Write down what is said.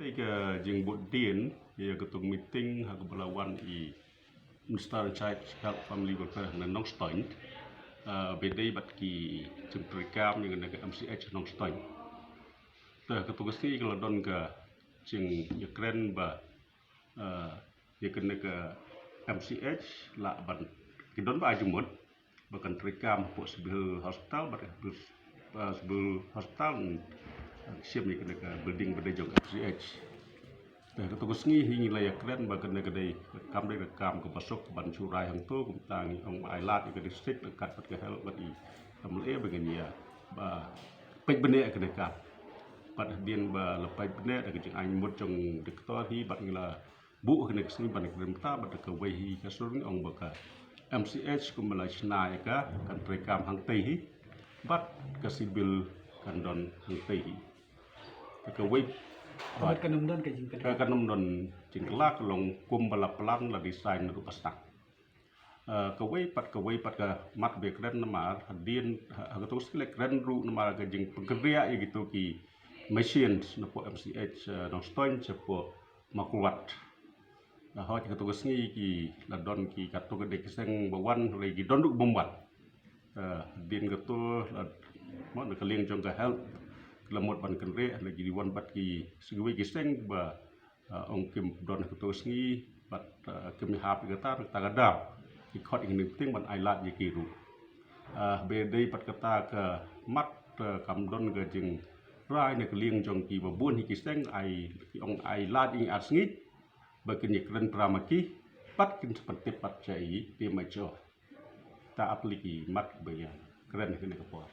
Jadi ke jeng buat din ya ketung meeting hak belawan I Minister Child Health Family Welfare nong stoin bedai bat ki jeng perikam yang nak MCH nong stoin. Tah ketugas ni kalau don ke jeng Ukraine ba ya kena ke MCH la ban kidon ba ajumut bahkan perikam po sebil hospital bat sebil hospital siap ni kena ke building pada jong MCH. Nah, ketugas ni hingi layak keren bahkan kedai rekam ke pasok ke ban surai hang tu kumtangi ong ailat ke distrik dekat pat ke hel bat I MLA begini ya ba pej bene ke dekat pat dien ba lepai bene ke jeng anyut jong dektor hi bat ngila bu ke nek sini ban ke ta bat ke wei hi ke surung ong baka MCH kumala snai ka kan rekam hang tei hi bat ke sibil kan don hang tei hi ke wei Kabat kanumdon ke jing kedai. Kanumdon jingkelak long kum balap pelang la desain ru pastak. Kawai pat ke mat be keren namar hadin hagatung skilek keren ru namar ke jing pengkerja ya gitu ki machines napo MCH nong stoin cepo makuat. Nah hot hagatung ngi ki ladon ki katu gede keseng bawan lagi donduk bombat. Din ketu mo keling jong ke health lemot ban kenre lagi diwan bat ki segwe giseng ba ong kim don ketus ngi bat kim hap kata tagada ki khot ing ting ban ailat ye kiru be dei pat kata ke mat kam don ke jing rai ne keling jong ki babun hi giseng ai ong ailat ing asngi ba kin kren pramaki pat kin seperti pat cai pe macho ta apliki mat be ya keren kin ke por